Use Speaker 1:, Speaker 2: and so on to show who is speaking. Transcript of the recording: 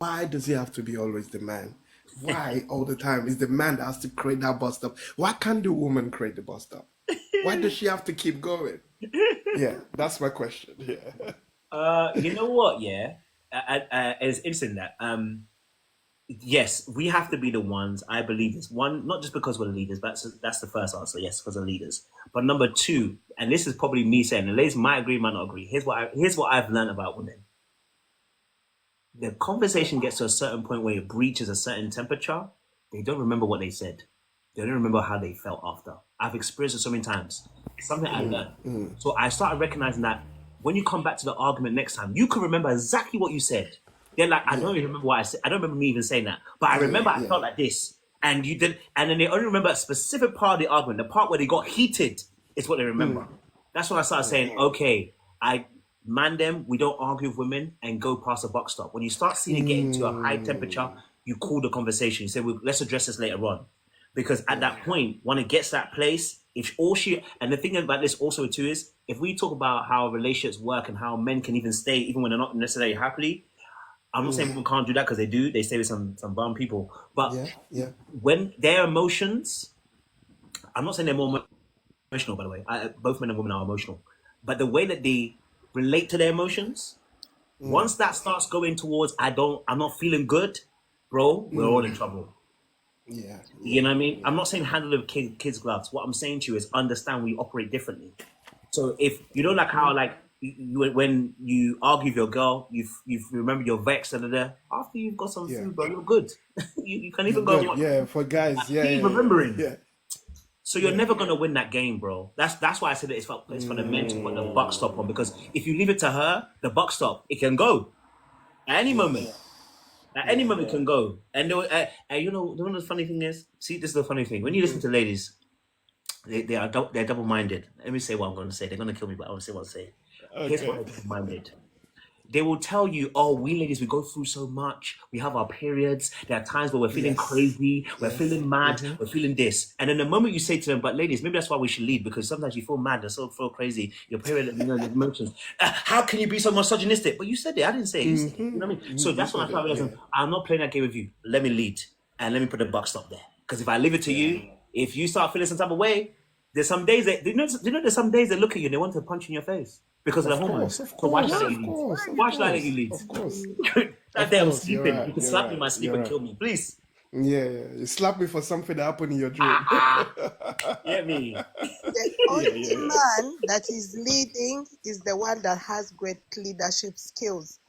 Speaker 1: Why does he have to be always the man? Why all the time is the man that has to create that bus stop? Why can't the woman create the bus stop? Why does she have to keep going? Yeah, that's my question. Yeah.
Speaker 2: You know what? Yeah, it's interesting that yes, we have to be the ones. I believe this one, not just because we're leaders, but that's the first answer. Yes, because we're leaders. But number two, and this is probably me saying, the ladies might agree, might not agree. Here's what I've learned about women. The conversation gets to a certain point where it breaches a certain temperature. They don't remember what they said. They don't remember how they felt after. I've experienced it so many times. It's something I learned. So I started recognizing that when you come back to the argument next time, you can remember exactly what you said. They're like, I don't
Speaker 1: Yeah.
Speaker 2: even remember what I said. I don't remember me even saying that. But I
Speaker 1: Yeah.
Speaker 2: remember I
Speaker 1: Yeah.
Speaker 2: felt like this. And you did. And then they only remember a specific part of the argument. The part where they got heated is what they remember. That's when I started saying, okay, I man them, we don't argue with women and go past the buck stop. When you start seeing it getting to a high temperature, you call the conversation. You say, well, let's address this later on. Because at that point, when it gets to that place, if all she and the thing about this also too is if we talk about how relationships work and how men can even stay even when they're not necessarily happily, I'm not saying women can't do that because they do. They stay with some bum people. But
Speaker 1: Yeah. Yeah.
Speaker 2: when their emotions, I'm not saying they're more emotional, by the way. Both men and women are emotional. But the way that they relate to their emotions, once that starts going towards, I'm not feeling good, bro, we're all in trouble.
Speaker 1: Yeah.
Speaker 2: You
Speaker 1: Yeah.
Speaker 2: know what I mean?
Speaker 1: Yeah.
Speaker 2: I'm not saying handle the kids' gloves. What I'm saying to you is understand we operate differently. So if you know, like how like when you argue with your girl, you remember you're vexed and da. After you've got some
Speaker 1: Yeah.
Speaker 2: food, bro, you're good. You can
Speaker 1: You're
Speaker 2: even go and
Speaker 1: good.
Speaker 2: watch.
Speaker 1: Yeah. For guys. Yeah.
Speaker 2: Keep
Speaker 1: Yeah. Yeah.
Speaker 2: remembering.
Speaker 1: Yeah.
Speaker 2: So you're
Speaker 1: Yeah.
Speaker 2: never gonna win that game, bro. That's why I said that it's for the men to put the buck stop on because if you leave it to her, the buck stop it can go at any moment.
Speaker 1: Yes.
Speaker 2: At any
Speaker 1: Yeah.
Speaker 2: moment it can go. And you know the funny thing is, see, this is the funny thing. When you listen to ladies, they're double minded. Let me say what I'm going to say. They're going to kill me, but I want to say what I say. Here's what
Speaker 1: Okay.
Speaker 2: they're double minded. They will tell you, oh, we ladies, we go through so much. We have our periods. There are times where we're feeling
Speaker 1: Yes.
Speaker 2: crazy, we're
Speaker 1: Yes.
Speaker 2: feeling mad, we're feeling this. And then the moment you say to them, but ladies, maybe that's why we should lead because sometimes you feel mad and so feel crazy. Your period, you know, the emotions. How can you be so misogynistic? But you said it. I didn't say it. You said it. You know what I mean? So
Speaker 1: You
Speaker 2: that's when I
Speaker 1: said
Speaker 2: started
Speaker 1: it.
Speaker 2: realizing
Speaker 1: Yeah.
Speaker 2: I'm not playing that game with you. Let me lead and let me put the buck stop there. Because if I leave it to
Speaker 1: Yeah.
Speaker 2: you, if you start feeling some type of way, there's some days that there's some days they look at you and they want to punch you in your face because of the
Speaker 1: Of
Speaker 2: hormones.
Speaker 1: course. Of
Speaker 2: So why should I
Speaker 1: course.
Speaker 2: let
Speaker 1: Of
Speaker 2: you lead?
Speaker 1: course. Of
Speaker 2: Why should I let you
Speaker 1: course.
Speaker 2: lead?
Speaker 1: Of course.
Speaker 2: That
Speaker 1: Of
Speaker 2: day I'm
Speaker 1: course. You're
Speaker 2: sleeping. You
Speaker 1: right.
Speaker 2: can
Speaker 1: You're
Speaker 2: slap me in
Speaker 1: right.
Speaker 2: my sleep
Speaker 1: You're
Speaker 2: and
Speaker 1: right.
Speaker 2: kill me, please.
Speaker 1: Yeah. Yeah. You slap me for something that happened in your dream.
Speaker 2: Get me.
Speaker 3: The
Speaker 1: Yeah.
Speaker 3: only
Speaker 1: Yeah. Yeah.
Speaker 3: man that is leading is the one that has great leadership skills.